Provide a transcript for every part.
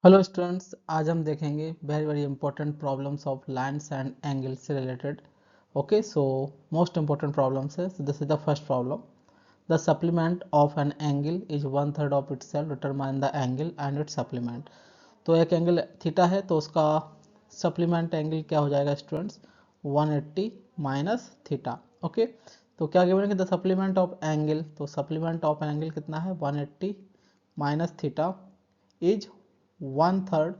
Hello students, आज हम देखेंगे very very important problems of lines and angles से related. Okay, so most important problems है. This is the first problem. The supplement of an angle is 1/3 of itself. Determine the angle and its supplement. तो एक angle theta है तो उसका supplement angle क्या हो जाएगा स्टूडेंट्स? 180 minus theta. ओके, तो क्या गिवन है कि द सप्लीमेंट ऑफ एंगल, तो सप्लीमेंट ऑफ एंगल कितना है? 180 minus theta is 1/3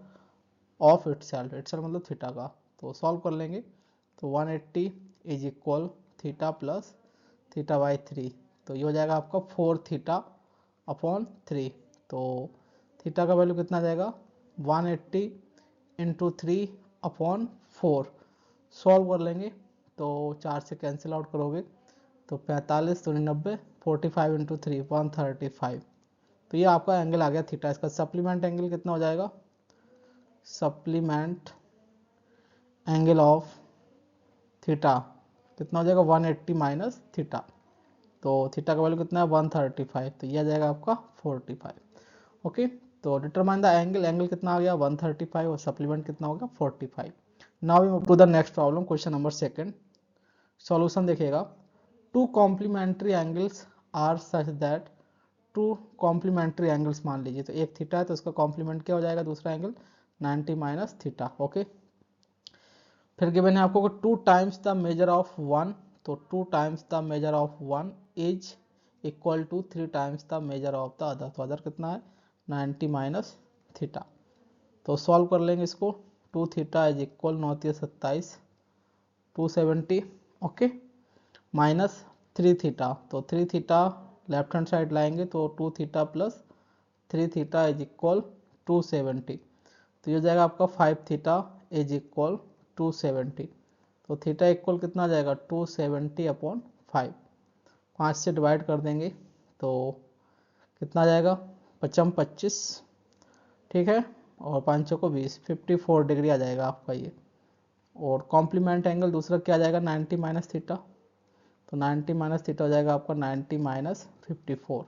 of itself. Itself मतलब थीटा का. तो सॉल्व कर लेंगे. तो 180 is equal theta plus theta by 3. तो ये हो जाएगा आपका 4 थीटा अपॉन 3. तो थीटा का वैल्यू कितना जाएगा? 180 इंटू 3 अपॉन 4. सॉल्व कर लेंगे तो 4 से कैंसिल आउट करोगे तो 45 दूनी 90, 45 इंटू 3 135. तो ये आपका एंगल आ गया थीटा. इसका सप्लीमेंट एंगल कितना हो जाएगा? सप्लीमेंट एंगल ऑफ थीटा कितना हो जाएगा? 180 माइनस थीटा. तो थीटा का वैल्यू कितना है? 135. तो यह आ जाएगा आपका 45. ओके, तो डिटरमाइन द एंगल. एंगल कितना आ गया? 135 और सप्लीमेंट कितना होगा? 45. Now we move to the next problem. Question number second. Solution देखिएगा. Two complementary angles are such that two complementary angles मान लीजिए. तो एक थीटा है तो उसका कॉम्प्लीमेंट क्या हो जाएगा? दूसरा एंगल 90 माइनस थीटा. ओके, फिर गिवन है आपको 2 times the measure of one. तो 2 times the measure of one is equal to 3 times the measure of the other. तो अदर कितना है? 90 माइनस थीटा. तो सॉल्व कर लेंगे इसको. 2 theta is equal 9 27 270. Okay, minus 3 theta. तो 3 थीटा लेफ्ट हैंड साइड लाएंगे तो 2 theta plus 3 theta is equal 270. तो ये हो जाएगा आपका 5 थीटा इज इक्वल 270. तो थीटा इक्वल कितना आ जाएगा? 270 अपॉन 5. 5 से डिवाइड कर देंगे तो कितना आ जाएगा? 55 25, ठीक है, और 5 को 20, 54 डिग्री आ जाएगा आपका ये. और कॉम्प्लीमेंट एंगल दूसरा क्या आ जाएगा? 90 माइनस थीटा. तो 90 माइनस थीटा हो जाएगा आपका 90 माइनस 54.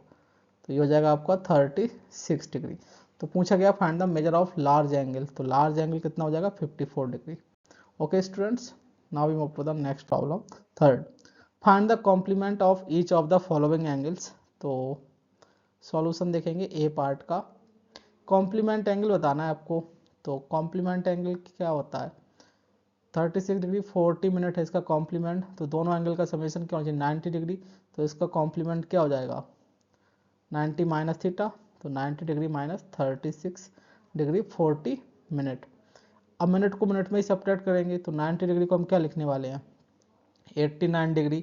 तो ये हो जाएगा आपका 36 डिग्री. तो पूछा गया find the measure of large angle. तो लार्ज एंगल कितना हो जाएगा? 54 degree. Okay students, now we move to the next problem. Third, find the complement of each of the following angles. तो सॉल्यूशन देखेंगे ए पार्ट का. Complement angle बताना है आपको. तो कॉम्प्लीमेंट एंगल क्या होता है? 36 डिग्री 40 मिनट है इसका कॉम्प्लीमेंट. तो दोनों एंगल का समेशन क्या होना चाहिए? 90 डिग्री. तो इसका कॉम्प्लीमेंट क्या हो जाएगा? 90 माइनस थीटा. तो 90 डिग्री माइनस 36 डिग्री 40 मिनट. अब मिनट को मिनट में ही सब्ट्रैक्ट करेंगे तो 90 डिग्री को हम क्या लिखने वाले हैं? 89 डिग्री.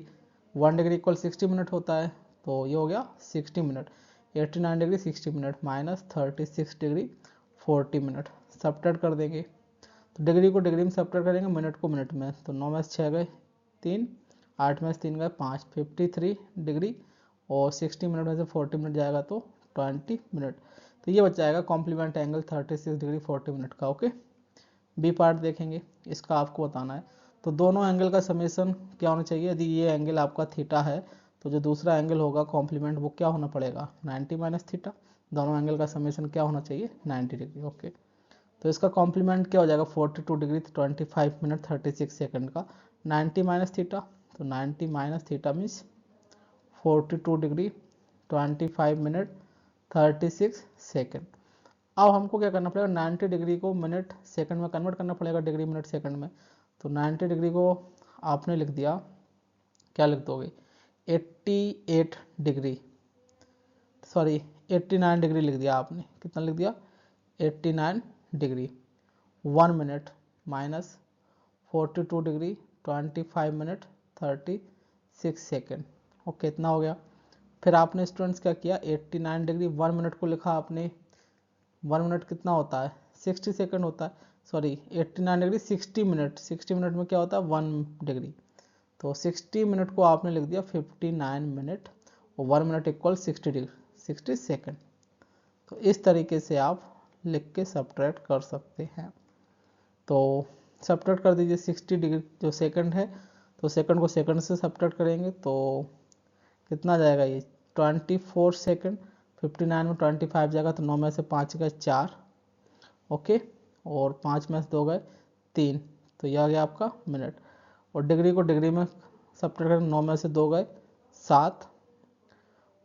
1 डिग्री इक्वल 60 मिनट होता है. तो ये हो गया 60 minute. 89 degree 60 minute minus 36 degree 40 minute. Subtract कर देंगे तो डिग्री को डिग्री में सब्ट्रैक्ट करेंगे, मिनट को मिनट में. तो 9 में से 6 गए 3, 8 में से 3 गए 5, 53 डिग्री. और 60 मिनट में से 40 मिनट जाएगा तो 20 मिनट. तो ये बच जाएगा कॉम्प्लीमेंट एंगल 36 डिग्री 40 मिनट का. ओके, बी पार्ट देखेंगे. इसका आपको बताना है. तो दोनों एंगल का समेशन क्या होना चाहिए? यदि ये एंगल आपका थीटा है तो जो दूसरा एंगल होगा कॉम्प्लीमेंट वो क्या होना पड़ेगा? 90 माइनस थीटा. दोनों एंगल का समेशन क्या होना चाहिए? 90 डिग्री. ओके, तो इसका कॉम्प्लीमेंट क्या हो जाएगा? 42 डिग्री 25 मिनट 36 सेकंड का. 90 माइनस थीटा. तो 90 minus theta means 42 degree 25 minute 36 second. अब हमको क्या करना पड़ेगा? 90 डिग्री को मिनट सेकंड में कन्वर्ट करना पड़ेगा, डिग्री मिनट सेकंड में. तो 90 डिग्री को आपने लिख दिया, क्या लिख दोगे? 88 डिग्री, सॉरी 89 डिग्री लिख दिया आपने. कितना लिख दिया? 89 degree. 1 minute minus 42 degree 25 minute 36 second. Okay, इतना हो गया. फिर आपने स्टूडेंट्स क्या किया? 89 डिग्री 1 मिनट को लिखा आपने. 1 मिनट कितना होता है? 60 सेकंड होता है. Sorry 89 degree 60 minute. 60 मिनट में क्या होता है? 1 डिग्री. तो 60 मिनट को आपने लिख दिया 59 मिनट. और 1 मिनट इक्वल 60 डिग्री 60 सेकंड. तो इस तरीके से आप लिख के सब्ट्रैक्ट कर सकते हैं. तो सब्ट्रैक्ट कर दीजिए 60 डिग्री जो सेकंड है. तो सेकंड को सेकंड से सब्ट्रैक्ट करेंगे तो कितना जाएगा? ये 24 सेकंड. 59 में 25 जाएगा तो 9 में से 5 का 4 ओके, और 5 में से 2 गए 3, तो यह आ गया आपका मिनट। और डिग्री को डिग्री में सब्ट्रैक्ट करें, 9 में से 2 गए 7,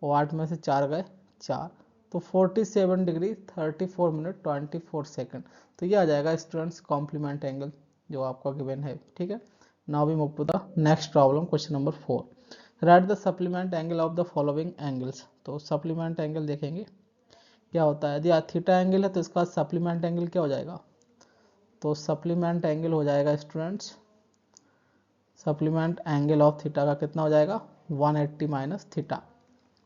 और 8 में से 4 गए 4, तो 47 डिग्री 34 मिनट 24 सेकंड। तो ये आ जाएगा स्टूडेंट्स कॉम्प्लीमेंट एंगल जो आपका गिवन है। ठीक है, now we move to the next problem, question number 4। Write the supplement angle of the following angles. तो सप्लीमेंट एंगल देखेंगे क्या होता है। यदि थीटा एंगल है तो इसका सप्लीमेंट एंगल क्या हो जाएगा, तो सप्लीमेंट एंगल हो जाएगा students, supplement angle of theta का कितना हो जाएगा 180 माइनस थीटा,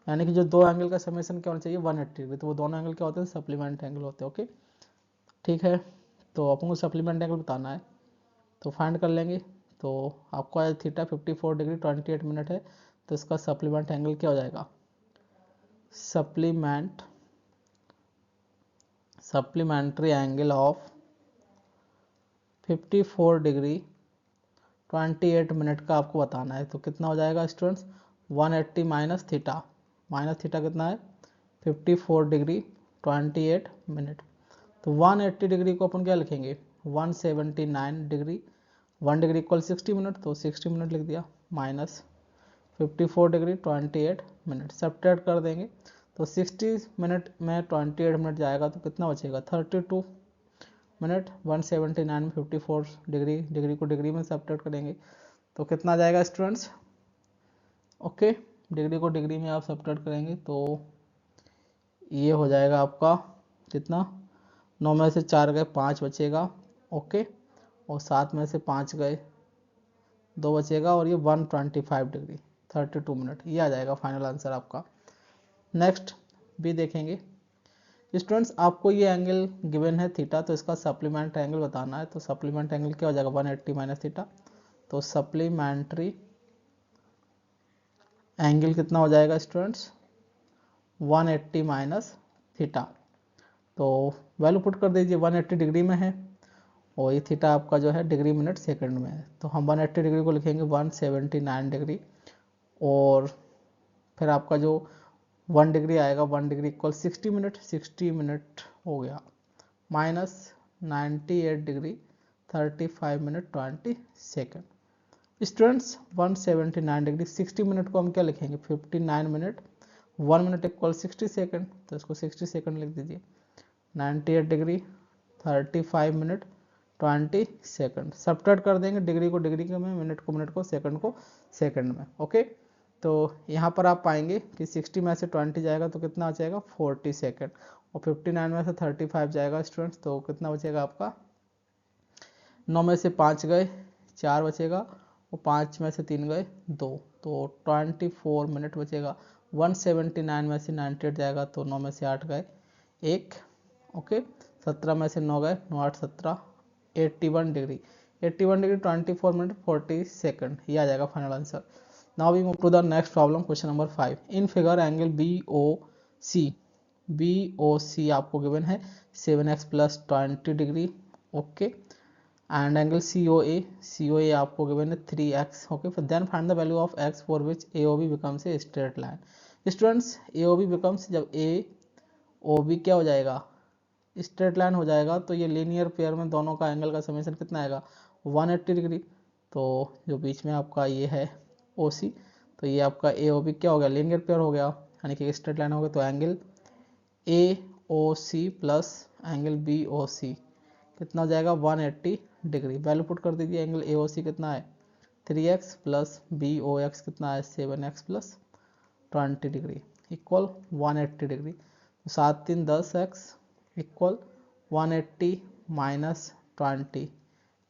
यानी कि जो दो एंगल का समेशन क्या होना चाहिए 180 डिग्री, तो वो दोनों एंगल क्या होते हैं सप्लीमेंट एंगल होते हैं। ओके, ठीक है, तो अपन को सप्लीमेंट एंगल बताना है, तो फाइंड कर लेंगे। तो आपको आज थीटा 54 डिग्री 28 मिनट है, तो इसका सप्लीमेंट एंगल क्या हो जाएगा, supplementary angle of 54 degree 28 minute का आपको बताना है। तो कितना हो जाएगा स्टूडेंट्स 180 माइनस थीटा कितना है 54 डिग्री 28 मिनट। तो 180 डिग्री को अपन क्या लिखेंगे 179 डिग्री, 1 डिग्री इक्वल 60 मिनट, तो 60 मिनट लिख दिया, माइनस 54 डिग्री 28 मिनट, सब्ट्रैक्ट कर देंगे। तो 60 मिनट में 28 मिनट जाएगा तो कितना बचेगा 32 मिनट। 179 में 54 डिग्री, डिग्री को डिग्री में सब्ट्रैक्ट करेंगे तो कितना आ जाएगा स्टूडेंट्स, ओके, डिग्री को डिग्री में आप सब्ट्रैक्ट करेंगे तो ये हो जाएगा आपका कितना, 9 में से 4 गए 5 बचेगा, ओके, और 7 में से 5 गए 2 बचेगा, और ये 125 डिग्री 32 मिनट, ये आ जाएगा फाइनल आंसर आपका। नेक्स्ट भी देखेंगे स्टूडेंट्स, आपको ये एंगल गिवन है थीटा, तो इसका सप्लीमेंट एंगल बताना है। तो सप्लीमेंट एंगल क्या हो जाएगा 180 माइनस थीटा, तो सप्लीमेंट्री एंगल कितना हो जाएगा स्टूडेंट्स 180 माइनस थीटा। तो वैल्यू पुट कर दीजिए, 180 डिग्री में है और ये थीटा आपका जो है डिग्री मिनट सेकंड में है, तो हम 180 डिग्री को लिखेंगे 179 डिग्री, और फिर आपका जो 1 डिग्री आएगा 1 डिग्री इक्वल 60 मिनट, 60 मिनट हो गया, minus 98 degree 35 minute 20 second. Students 179 degree 60 minute को हम क्या लिखेंगे 59 मिनट, 1 मिनट इक्वल 60 सेकेंड, तो इसको 60 सेकेंड लिख दीजिए, 98 डिग्री 35 मिनट 20 सेकेंड, सब्ट्रैक्ट कर देंगे डिग्री को डिग्री में, मिनट को सेकंड को सेकंड में। ओके, तो यहाँ पर आप पाएंगे कि 60 में से 20 जाएगा तो कितना बचेगा 40 सेकेंड, और 59 में से 35 जाएगा स्टूडेंट्स तो कितना बचेगा आपका, 9 में से 5 गए 4 बचेगा, और 5 में से 3 गए 2, तो 24 मिनट बचेगा। 179 में से 98 जाएगा तो 9 में से 8 गए 1, ओके, 17 में से 9 गए 9 8 17, 81 डिग्री 24 मिनट 40 सेकंड, ये आ जाएगा final answer. Now we move to the next problem, question number 5। In figure angle B O C आपको गिवन है 7x plus 20 degree, okay, and angle C O A आपको given है 3x, okay, फिर then find the value of x for which A O B becomes a straight line. Students A O B becomes, जब A O B क्या हो जाएगा straight line हो जाएगा, तो ये लीनियर पेयर में दोनों का एंगल का समेशन कितना आएगा 180 डिग्री। तो जो बीच में आपका ये है ओ सी, तो ये आपका ए ओ बी क्या हो गया लीनियर पेयर हो गया, यानी कि स्ट्रेट लाइन हो गया, तो angle A O C plus angle B O C कितना हो जाएगा 180 डिग्री। वैल्यू पुट कर दीजिए, एंगल ए ओ सी कितना है 3x plus B O x कितना है 7x plus 20 degree equal 180 degree, 7 3 10x equal 180 minus 20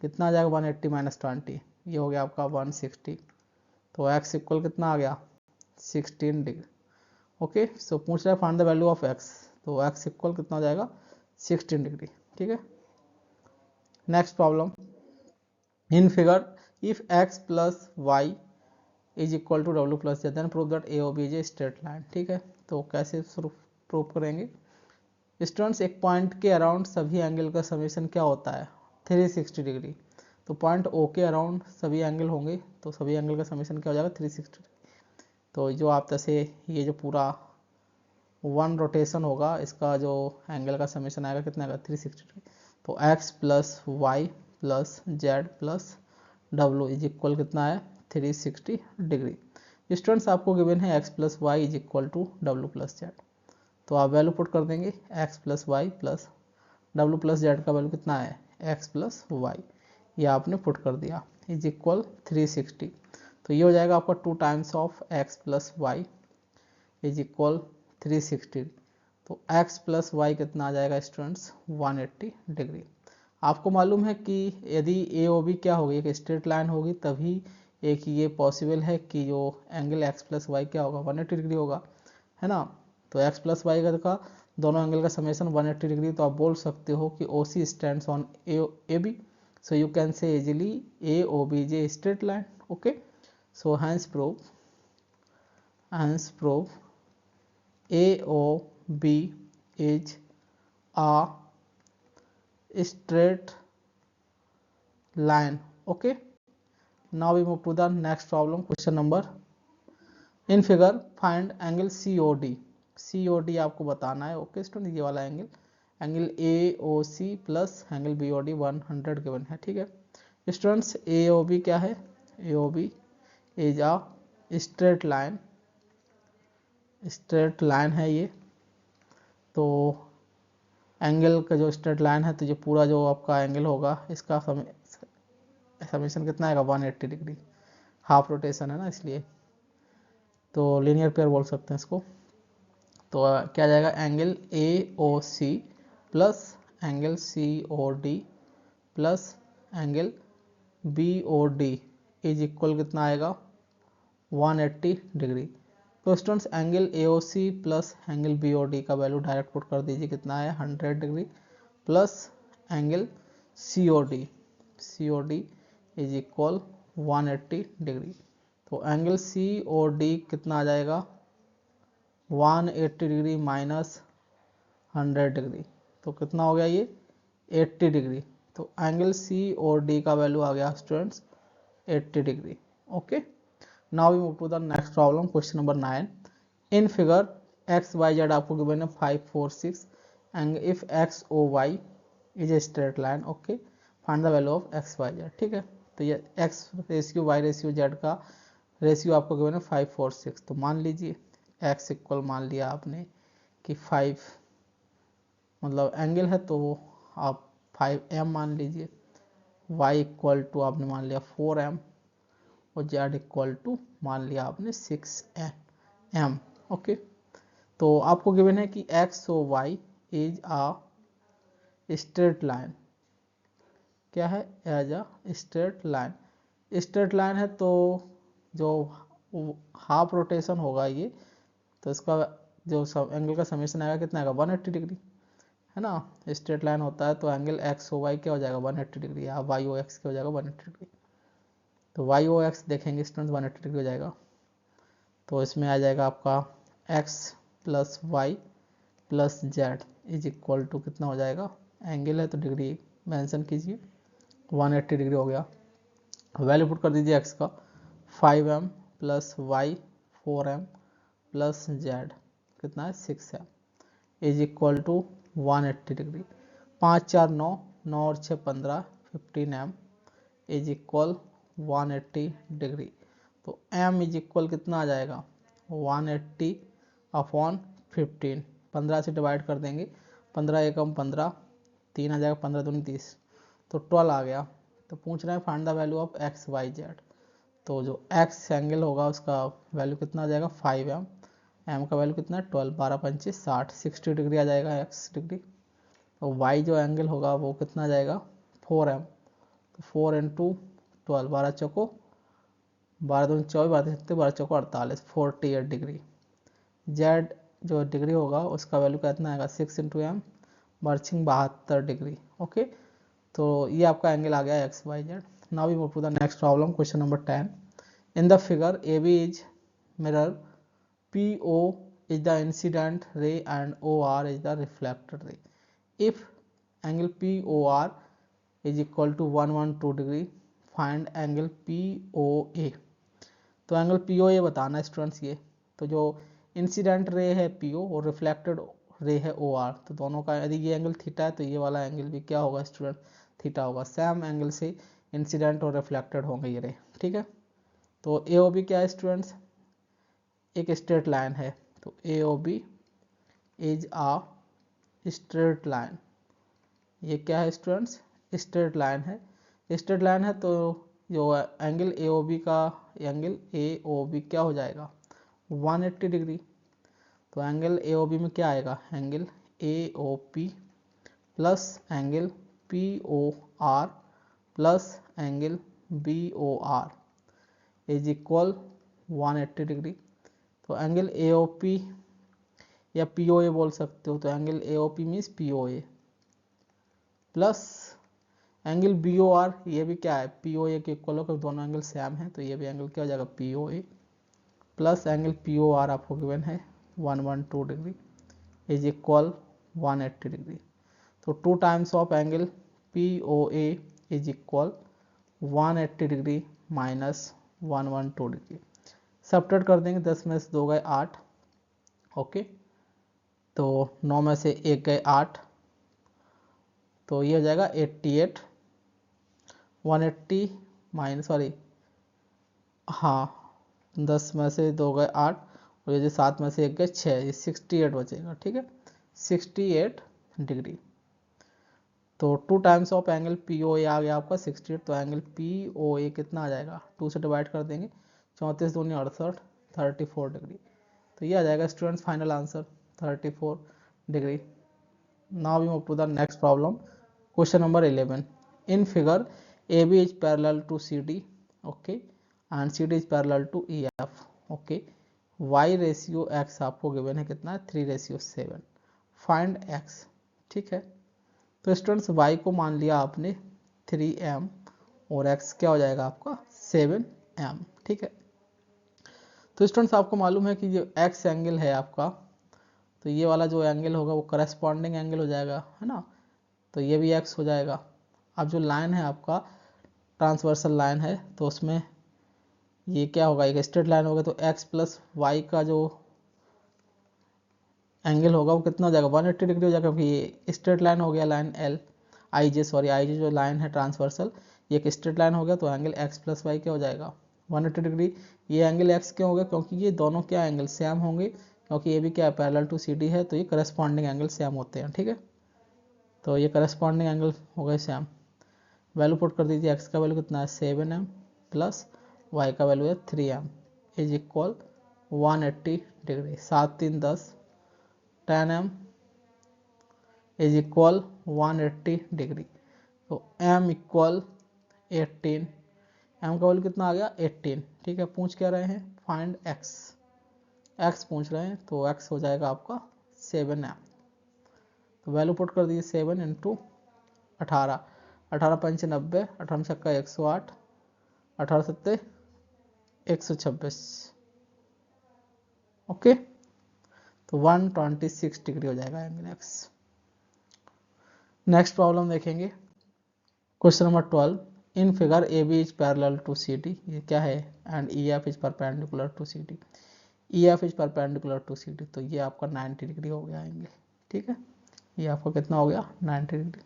कितना आ जाएगा 180 माइनस 20, ये हो गया आपका 160, तो x इक्वल कितना आ गया 16 डिग्री। ओके, सो पूछ रहा है find the value of x, तो x इक्वल कितना हो जाएगा 16 डिग्री। ठीक है, next problem, in figure if x plus y is equal to डब्ल्यू plus z then prove that A O B is a straight line. ठीक है, तो कैसे प्रूव करेंगे स्टूडेंट्स, एक पॉइंट के अराउंड सभी एंगल का समेशन क्या होता है 360 डिग्री, तो पॉइंट ओ के अराउंड सभी एंगल होंगे तो सभी एंगल का समेशन क्या हो जाएगा 360 डिग्री। तो जो आप जैसे ये जो पूरा 1 रोटेशन होगा इसका जो एंगल का समेशन आएगा कितना आएगा 360 डिग्री। तो x plus y plus z plus डब्ल्यू इज इक्वल कितना है 360 डिग्री। स्टूडेंट्स आपको गिवन है x plus y is equal to डब्ल्यू प्लस जेड, तो आप वैल्यू पुट कर देंगे x प्लस वाई प्लस डब्ल्यू प्लस जेड का वैल्यू कितना है x प्लस वाई, ये आपने पुट कर दिया इज इक्वल 360। तो ये हो जाएगा आपका 2 times of x plus y is equal 360। तो x प्लस वाई कितना आ जाएगा स्टूडेंट्स 180 डिग्री। आपको मालूम है कि यदि ए ओ बी क्या होगी, एक स्ट्रेट लाइन होगी, तभी एक ये पॉसिबल है कि जो एंगल x प्लस वाई क्या होगा 180 डिग्री होगा, है ना। तो x प्लस वाई का दोनों एंगल का समेशन 180 डिग्री, तो आप बोल सकते हो कि O C stands on A B, so you can say easily AOB is a straight line. Okay, so hence prove AOB is a straight line. Okay, now we move to the next problem. Question number in figure find angle COD आपको बताना है। Okay student, ये वाला angle AOC plus angle BOD 100 given है, ठीक है। Students AOB क्या है, AOB is a straight line है ये। तो एंगल का जो स्ट्रेट लाइन है, तो ये पूरा जो आपका एंगल होगा इसका समेशन कितना आएगा 180 डिग्री, हाफ रोटेशन है ना इसलिए, तो लीनियर पेयर बोल सकते हैं इसको। तो क्या जाएगा angle AOC plus angle COD plus angle BOD is equal कितना आएगा 180 डिग्री। तो students angle AOC plus angle BOD का वैल्यू डायरेक्ट पुट कर दीजिए, कितना है 100 degree plus angle COD is equal 180 degree. तो एंगल COD कितना आ जाएगा 180 डिग्री माइनस 100 डिग्री, तो कितना हो गया ये 80 डिग्री। तो एंगल COD का वैल्यू आ गया students 80 degree. Okay, now we move to the next problem, question number 9। In figure XYZ आपको गिवन है 5 4 6 and if XOY is a straight line. Okay, find the value of XYZ, ठीक है। तो ये X ratio Y ratio Z का ratio आपको given है 5 4 6। तो मान लीजिए X इक्वल मान लिया आपने कि 5 मतलब एंगल है, तो आप 5M मान लीजिए, y इक्वल टू आपने मान लिया 4M और z इक्वल टू मान लिया आपने 6M। ओके, तो आपको गिवन है कि x और y is a straight line, क्या है एज अ स्ट्रेट लाइन है। तो जो हाफ रोटेशन होगा ये, तो इसका जो एंगल का समेशन आएगा कितना आएगा 180 डिग्री, है ना। स्ट्रेट लाइन होता है तो एंगल एक्स ओ वाई क्या हो जाएगा 180 डिग्री, या वाई ओ एक्स क्या हो जाएगा 180 डिग्री। तो वाई ओ एक्स देखेंगे स्टूडेंट 180 डिग्री हो जाएगा। तो इसमें आ जाएगा आपका x plus y plus z is equal to कितना हो जाएगा, एंगल है तो डिग्री मेंशन कीजिए, 180 डिग्री हो गया। वैल्यू पुट कर दीजिए एक्स का 5M plus Y 4M plus Z कितना है 6M is equal to 180 degree. 5 4 9 9 और 6 15 15M इज इक्वल 180 डिग्री। तो M इज इक्वल कितना आ जाएगा 180 अपॉन 15, 15 से डिवाइड कर देंगे, 15 एकम 15, 3 आ जाएगा, 15 दूनी 30, तो 12 आ गया। तो पूछ रहे हैं find the value of XYZ। तो जो X एंगल होगा उसका वैल्यू कितना आ जाएगा 5M, M का वैल्यू कितना है 12, 12 पंचे 60, 60 डिग्री आ जाएगा X डिग्री। तो Y जो एंगल होगा वो कितना आ जाएगा 4M, तो 4 इंटू 12, 12 चौको 12 दूनी 24, 12 सकते 12 चौको 48, 48 डिग्री। Z जो डिग्री होगा उसका वैल्यू कितना आएगा 6 इंटू M, बर्चिंग 72 डिग्री। ओके, तो ये आपका एंगल आ गया XYZ। Now we move to the next problem, question number 10। In the figure AB is mirror, PO is the incident ray and OR is the reflected ray. If angle POR is equal to 112 degree, find angle POA। तो angle POA बताना है students ये। तो जो incident ray है PO और reflected ray है O R, तो दोनों का यदि ये एंगल थीटा है तो ये वाला एंगल भी क्या होगा स्टूडेंट, थीटा होगा। सेम एंगल से इंसिडेंट और रिफ्लेक्टेड होंगे ये रे, ठीक है। तो ए ओ बी क्या है स्टूडेंट्स, एक स्ट्रेट लाइन है, तो A O B is a straight line. ये क्या है स्टूडेंट्स, स्ट्रेट लाइन है। स्ट्रेट लाइन है तो जो एंगल ए ओ बी का, एंगल ए ओ बी क्या हो जाएगा 180 डिग्री। तो एंगल ए ओ बी में क्या आएगा, angle A O P plus angle P O R plus angle B O R is equal 180 degree. तो एंगल ए ओ पी या पी ओ ए बोल सकते हो, तो angle A O P means P O A plus angle B O R, ये भी क्या है पी ओ ए के इक्वल होकर, दोनों एंगल सेम है तो ये भी एंगल क्या हो जाएगा P O A plus angle P O R आपको गिवन है 112 डिग्री इज इक्वल 180 डिग्री। तो 2 times of angle P O A is equal 180 degree minus 112 degree. Subtract कर देंगे, 10 में से 2 गए 8, ओके। तो 9 में से 1 गए 8, तो ये हो जाएगा 88। 180 माइनस सॉरी हाँ 10 में से 2 गए 8 और ये जो 7 में से 1 गए 6, ये 68 बचेगा, ठीक है 68 डिग्री। तो 2 times of angle P O A आ गया आपका 68, तो एंगल पी ओ ए कितना आ जाएगा, 2 से डिवाइड कर देंगे, 34 दूनी 68, 34 डिग्री। तो ये आ जाएगा students final answer 34 degree. Now we move to the next problem, question number 11। In figure A B is parallel to C D, okay, and C D is parallel to E F, okay. Y ratio x आपको given है कितना है 3:7। Find x, ठीक है। तो students y को मान लिया आपने 3m और x क्या हो जाएगा आपका 7m, ठीक है। तो स्टूडेंट्स आपको मालूम है कि जो x एंगल है आपका, तो ये वाला जो एंगल होगा वो करस्पॉन्डिंग एंगल हो जाएगा, है ना। तो ये भी x हो जाएगा। अब जो लाइन है आपका ट्रांसवर्सल लाइन है, तो उसमें ये क्या होगा, एक स्ट्रेट लाइन होगा, तो x प्लस वाई का जो एंगल होगा वो कितना हो जाएगा 180 डिग्री हो जाएगा, क्योंकि ये स्ट्रेट लाइन हो गया, line L I J sorry I J जो लाइन है ट्रांसवर्सल, ये एक स्ट्रेट लाइन हो गया, तो एंगल x प्लस वाई क्या हो जाएगा 180 डिग्री। ये एंगल x क्यों हो गया, क्योंकि ये दोनों क्या एंगल सेम होंगे, क्योंकि ये भी क्या है पैरेलल टू सी डी है, तो ये करस्पॉन्डिंग एंगल सेम होते हैं, ठीक है। तो ये करस्पॉन्डिंग एंगल हो गए सेम। वैल्यू पुट कर दीजिए, x का वैल्यू कितना है 7m प्लस y का वैल्यू है 3m is equal 180 degree. 7 3 10, 10m is equal 180 degree. तो m इक्वल 18, m का वैल्यू कितना आ गया 18, ठीक है। पूछ क्या रहे हैं, फाइंड x पूछ रहे हैं, तो x हो जाएगा आपका 7m। तो वैल्यू पुट कर दीजिए 7 इंटू 18, 18 पंच 90, 18 छक्का 108, 18 सत्ते 126, ओके। तो 126 डिग्री हो जाएगा एंगल x। नेक्स्ट प्रॉब्लम देखेंगे, question number 12। In figure A B is parallel to C D, ये क्या है, and E F is perpendicular to C D. E F is perpendicular to C D, तो ये आपका 90 degree हो गया angle, ठीक है। ये आपका कितना हो गया 90 degree.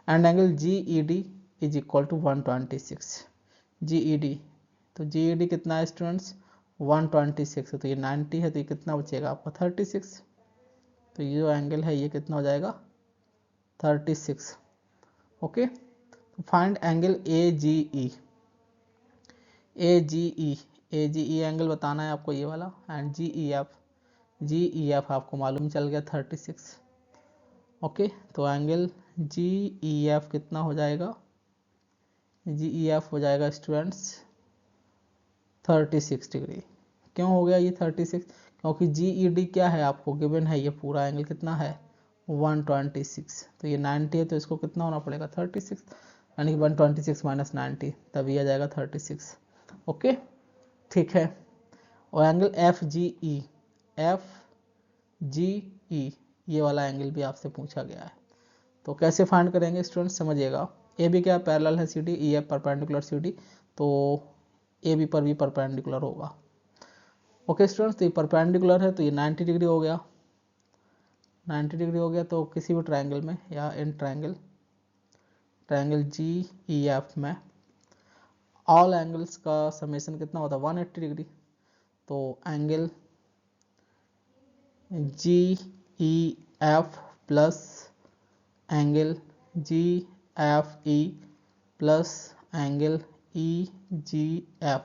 And angle G E D is equal to 126। G E D, तो जी ई डी कितना है स्टूडेंट्स 126 है, तो ये 90 है, तो ये कितना बचेगा आपका 36। तो ये जो एंगल है ये कितना हो जाएगा 36, okay. Find angle A G E. A G E angle बताना है आपको ये वाला, एंड जी ई एफ आपको मालूम चल गया 36, ओके। तो एंगल जी ई एफ कितना हो जाएगा, जी ई एफ हो जाएगा स्टूडेंट्स 36 डिग्री। क्यों हो गया ये 36, क्योंकि जी ई डी क्या है आपको गिवन है, ये पूरा एंगल कितना है 126, तो ये 90 है, तो इसको कितना होना पड़ेगा 36, यानी कि 126 माइनस 90, तभी आ जाएगा 36, ओके, ठीक है। और एंगल एफ जी ई ये वाला एंगल भी आपसे पूछा गया है, तो कैसे फाइंड करेंगे स्टूडेंट्स समझिएगा। ए बी क्या पैरेलल है C D, E F perpendicular C D, तो ए बी पर भी परपेंडिकुलर होगा, ओके स्टूडेंट्स। तो ये परपेंडिकुलर है, तो ये 90 डिग्री हो गया। 90 डिग्री हो गया। तो किसी भी ट्रायंगल में या इन ट्रायंगल GEF में ऑल एंगल्स का समेशन कितना होता है 180 डिग्री। तो angle GEF plus angle GFE plus angle EGF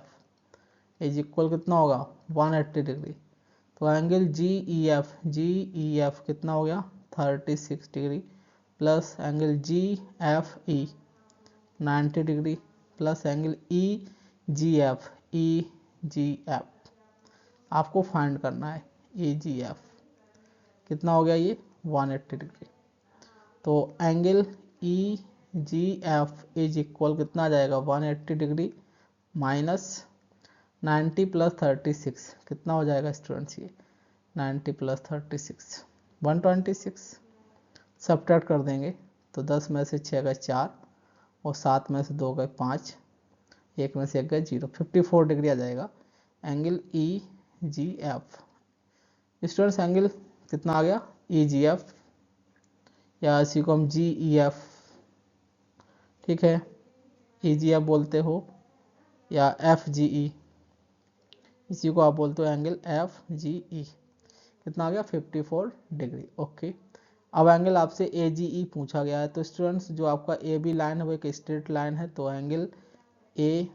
is equal कितना होगा 180 डिग्री। तो एंगल GEF कितना हो गया 36 degree plus angle GFE 90 degree plus angle EGF आपको फाइंड करना है। EGF कितना हो गया ये 180 डिग्री। तो एंगल EGF इज इक्वल कितना आ जाएगा 180 डिग्री माइनस 90 प्लस 36 कितना हो जाएगा स्टूडेंट्स ये 90 प्लस 36 126 सब्ट्रैक्ट कर देंगे। तो 10 में से 6 गए 4 और 7 में से 2 गए 5 1 में से 1 गए 0 54 डिग्री आ जाएगा एंगल EGF। स्टूडेंट्स एंगल कितना आ गया EGF या इसी को हम GEF ठीक है EGF बोलते हो या FGE इसी को आप बोलते हो एंगल FGE कितना आ गया 54 डिग्री। ओके अब एंगल आपसे AGE पूछा गया है। तो स्टूडेंट्स जो आपका AB लाइन है वो एक स्ट्रेट लाइन है। तो angle AGE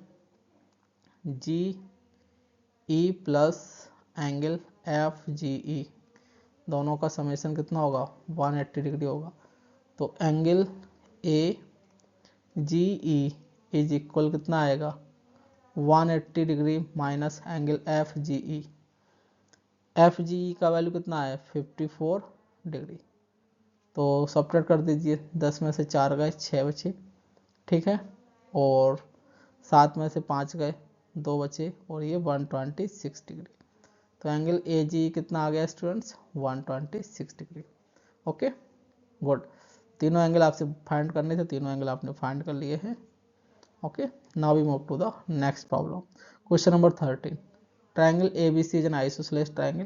plus angle FGE दोनों का समेशन कितना होगा 180 डिग्री होगा। तो एंगल AGE इज इक्वल कितना आएगा 180 डिग्री माइनस एंगल FGE का वैल्यू कितना है 54 डिग्री। तो सब्ट्रैक्ट कर दीजिए 10 में से 4 गए 6 बचे ठीक है और 7 में से 5 गए 2 बचे और ये 126 डिग्री। तो एंगल AGE कितना आ गया स्टूडेंट्स 126 डिग्री। ओके गुड तीनों एंगल आपसे फाइंड करने थे तीनों एंगल आपने फाइंड कर लिए हैं। Okay now we move to the next problem question number 13 triangle ABC is an isosceles triangle.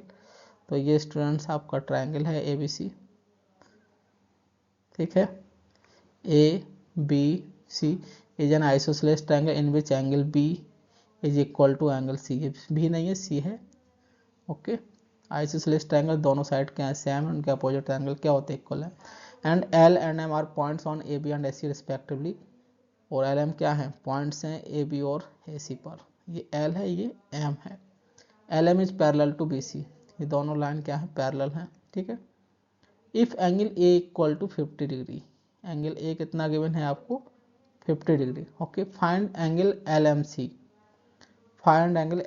तो ये स्टूडेंट्स आपका ट्रायंगल है ABC ठीक है ABC is an isosceles triangle in which angle B is equal to angle C। भी नहीं है C है। ओके आइसोसेलेस ट्रायंगल दोनों साइड के हैं सेम उनके अपोजिट ट्रायंगल क्या होते हैं इक्वल है and L and M are points on AB and AC respectively. और LM क्या है पॉइंट्स हैं AB और AC पर। ये L है ये M है। LM is parallel to BC ये दोनों लाइन क्या है पैरेलल हैं ठीक है। If angle A equal to 50 degree angle A कितना गिवन है आपको 50 degree. Okay find angle LMC find angle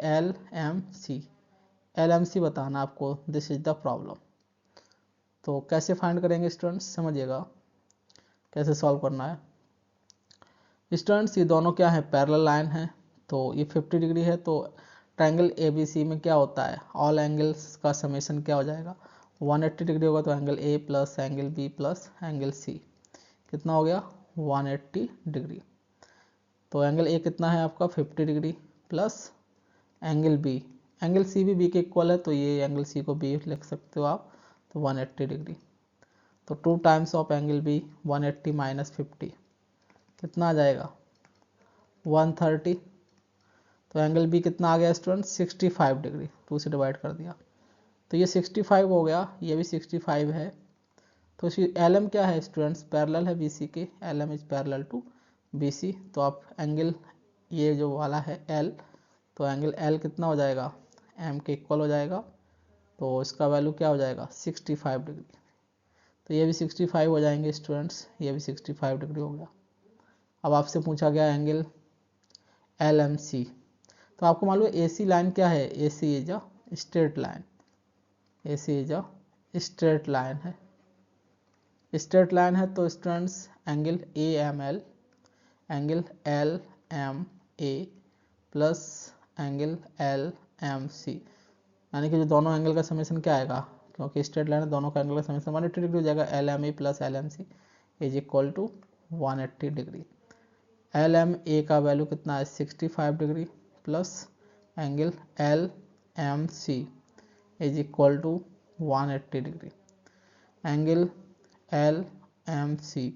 LMC बताना आपको दिस इज द प्रॉब्लम। तो कैसे फाइंड करेंगे स्टूडेंट्स समझिएगा कैसे सॉल्व करना है। स्टूडेंट्स ये दोनों क्या है पैरेलल लाइन है। तो ये 50 डिग्री है। तो ट्रायंगल ABC में क्या होता है ऑल एंगल्स का समेशन क्या हो जाएगा 180 डिग्री होगा। तो angle A plus angle B plus angle C कितना हो गया 180 डिग्री। तो एंगल A कितना है आपका 50 degree plus angle B angle C भी B के इक्वल है। तो ये एंगल C को B लिख सकते हो आप। तो 180 डिग्री। तो 2 times of angle B 180 minus 50 कितना आ जाएगा 130। तो एंगल B कितना आ गया स्टूडेंट 65 डिग्री 2 से डिवाइड कर दिया। तो ये 65 हो गया ये भी 65 है। तो इसकी LM क्या है स्टूडेंट्स पैरेलल है BC के LM is parallel to BC। तो आप एंगल ये जो वाला है L तो एंगल L कितना हो जाएगा M के इक्वल हो जाएगा। तो इसका वैल्यू क्या हो जाएगा 65 डिग्री। तो ये भी 65 हो जाएंगे स्टूडेंट्स ये भी 65 डिग्री हो गया। अब आपसे पूछा गया एंगल LMC। तो आपको मालूम है AC लाइन क्या है AC is a straight line AC is a straight line है स्ट्रेट लाइन है। तो students angle AML angle LMA plus angle LMC यानी कि जो दोनों एंगल का समेशन क्या आएगा क्योंकि स्ट्रेट लाइन है दोनों का एंगल का समेशन 180 डिग्री हो जाएगा LMA plus LMC is equal to 180 degree. LMA का वैल्यू कितना है 65 degree plus angle LMC is equal to 180 degree. Angle L M C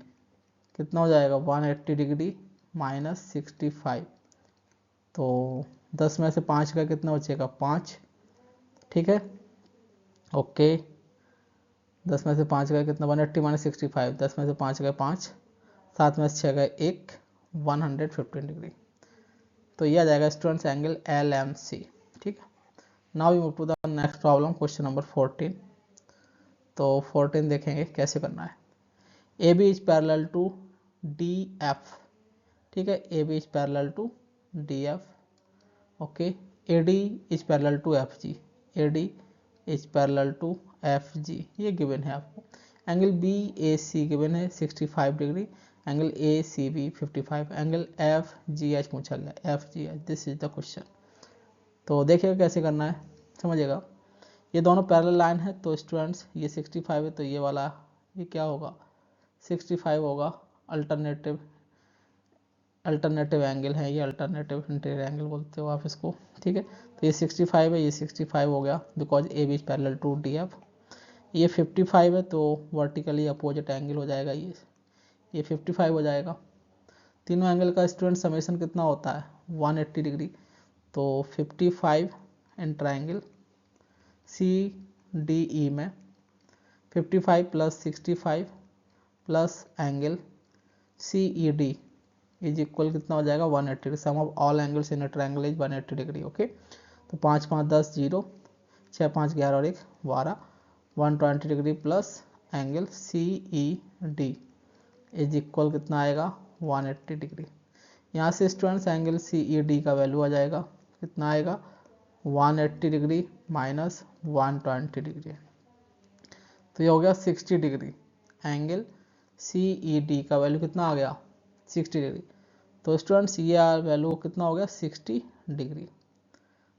कितना हो जाएगा 180 डिग्री माइनस 65। तो 10 में से 5 का कितना बचेगा 5, ठीक है ओके। 10 में से 5 गए कितना 180 माइनस 65, 10 में से 5 गए 5, 7 में से 6 गए 1, 115 डिग्री। तो ये आ जाएगा students angle L M C, ठीक है। Now we move to the next problem, question number 14। तो 14 देखेंगे कैसे करना है। A B is parallel to D F, ठीक है, A B is parallel to D F, okay. A D is parallel to F G, A D is parallel to F G, ये given है आपको। Angle B A C given है 65 degree, angle A C B 55, angle F G H पूछा गया, F G H, this is the question. तो देखिएगा कैसे करना है, समझिएगा। ये दोनों पैरेलल लाइन है, तो स्टूडेंट्स ये 65 है तो ये वाला ये क्या होगा 65 होगा, अल्टरनेटिव एंगल है ये, अल्टरनेटिव इंटीरियर एंगल बोलते हो आप इसको, ठीक है। तो ये 65 है, ये 65 हो गया because A B is parallel to D F. ये 55 है तो वर्टिकली अपोजिट एंगल हो जाएगा, ये 55 हो जाएगा। तीनों एंगल का स्टूडेंट समेशन कितना होता है 180 डिग्री, तो 55 in triangle C D E में 55 plus 65 plus angle C E D is equal कितना हो जाएगा 180 degree. Sum of all angles in a triangle is 180 degree, okay. तो 5 5 10 0, 6 5 11 और 1 12, 120 degree plus angle C E D is equal कितना आएगा 180 degree. यहाँ से students angle C E D का वैल्यू आ जाएगा, कितना आएगा 180 डिग्री माइनस 120 डिग्री, तो ये हो गया 60 degree. Angle C E D का वैल्यू कितना आ गया 60 डिग्री। तो स्टूडेंट्स ये वैल्यू कितना हो गया 60 डिग्री।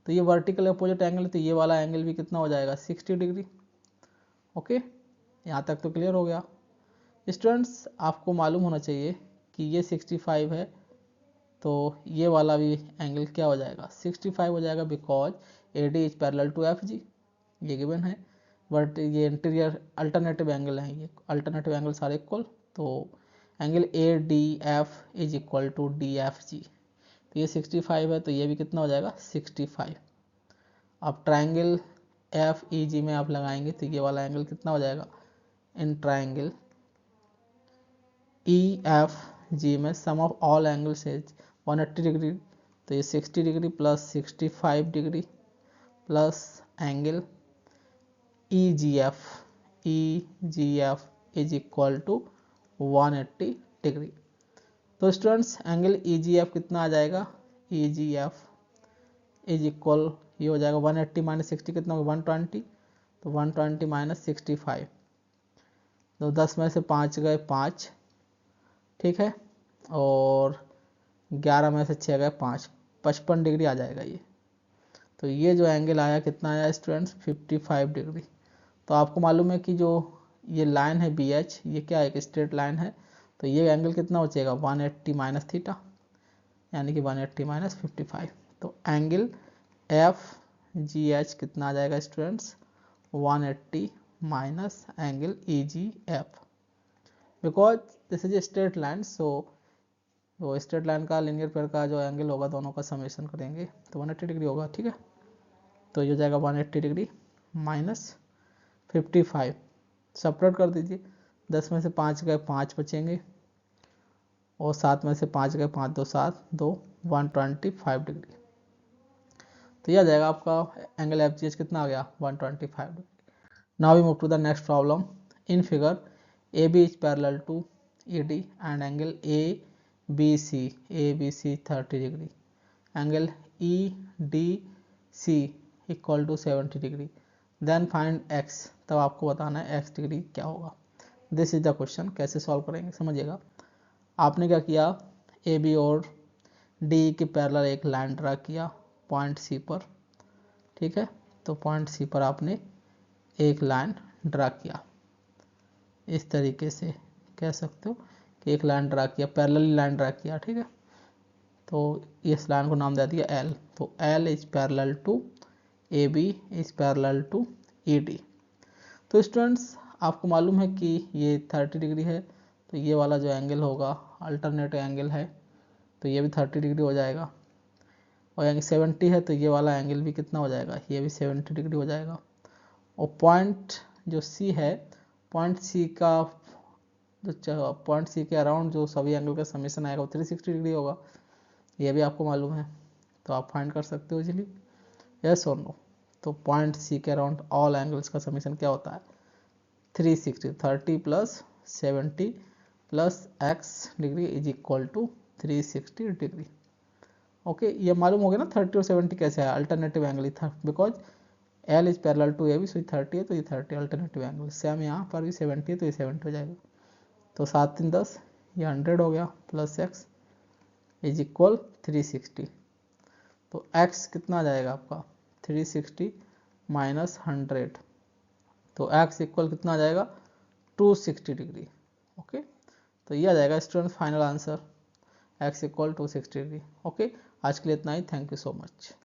तो ये वर्टिकल अपोजिट एंगल, तो ये वाला एंगल भी कितना हो जाएगा 60 डिग्री, ओके। यहाँ तक तो क्लियर हो गया। स्टूडेंट्स आपको मालूम होना चाहिए कि ये 65 है तो ये वाला भी एंगल क्या हो जाएगा 65 हो जाएगा, because A D is parallel to F G, ये गिवन है। बट ये इंटीरियर अल्टरनेटिव एंगल है, ये अल्टरनेटिव एंगल सारे इक्वल, तो angle A D F is equal to D F G. तो ये 65 है तो ये भी कितना हो जाएगा 65। अब ट्राइंगल एफ ई जी में आप लगाएंगे तो ये वाला एंगल कितना हो जाएगा in triangle E F G में sum of all angles is 180 degree, तो ये 60 degree plus 65 degree plus angle E G F is equal to 180 degree. तो students angle E G F कितना आ जाएगा, E G F is equal ये हो जाएगा 180 माइनस 60 कितना होगा 120, तो 120 माइनस 65, तो 10 में से 5 गए 5, ठीक है, और 11 में से 6 गए 5, 55 डिग्री आ जाएगा ये। तो ये जो एंगल आया कितना आया स्टूडेंट्स 55 डिग्री। तो आपको मालूम है कि जो ये लाइन है बी एच, ये क्या है एक स्ट्रेट लाइन है, तो ये एंगल कितना बचेगा 180 माइनस थीटा, यानी कि 180 माइनस 55। तो एंगल एफ जी एच कितना आ जाएगा students 180 minus angle E G F, because this is a straight line, so वो स्ट्रेट लाइन का लिनियर पेयर का जो एंगल होगा दोनों का समेशन करेंगे तो 180 डिग्री होगा, ठीक है। तो ये हो जाएगा 180 डिग्री माइनस 55, सेपरेट कर दीजिए, 10 में से 5 गए 5 बचेंगे, और 7 में से 5 गए 5 2 7 2 125 डिग्री। तो यह आ जाएगा आपका एंगल एफ जी एच कितना आ गया 125 degree. Now we move to the next problem. In figure A B is parallel to E D and angle A B C 30 degree, angle E D C equal to 70 degree, then find x. तब आपको बताना है x degree क्या होगा। This is the question, कैसे solve करेंगे समझिएगा। आपने क्या किया, ए बी और डी के पैरेलल एक लाइन ड्रा किया पॉइंट सी पर, ठीक है। तो पॉइंट सी पर आपने एक लाइन ड्रा किया, इस तरीके से कह सकते हो कि एक लाइन ड्रा किया, पैरेलल लाइन ड्रा किया, ठीक है। तो इस लाइन को नाम दे दिया एल, तो L is parallel to A B is parallel to E D. तो स्टूडेंट्स आपको मालूम है कि ये 30 डिग्री है, तो ये वाला जो एंगल होगा अल्टरनेट एंगल है, तो ये भी 30 डिग्री हो जाएगा। और यहाँ 70 है तो ये वाला एंगल भी कितना हो जाएगा, ये भी 70 डिग्री हो जाएगा। और पॉइंट जो सी है, पॉइंट सी का जो पॉइंट सी के अराउंड जो सभी एंगल का समीशन आएगा वो 360 डिग्री होगा, ये भी आपको मालूम है, तो आप फाइंड कर सकते हो इजीली। यस और नो? तो पॉइंट सी के अराउंड ऑल एंगल्स का समीशन क्या होता है, 360, 30 plus 70 plus x degree is equal to 360 degree. Okay, ये मालूम हो गया ना 30 और 70 कैसे है, अल्टरनेटिव एंगल था, because L is parallel to AB, so 30 है तो ये 30 अल्टरनेटिव एंगल। सेम यहाँ पर भी 70 है तो ये 70 हो जाएगा। तो 7 3 10, ये 100 हो गया, प्लस x इज इक्वल 360। तो x कितना आ जाएगा आपका, 360 माइनस 100, तो x इक्वल कितना आ जाएगा, 260 डिग्री। ओके, तो ये आ जाएगा student final answer, x equal 260 degree. Okay, आज के लिए इतना ही, थैंक यू सो मच।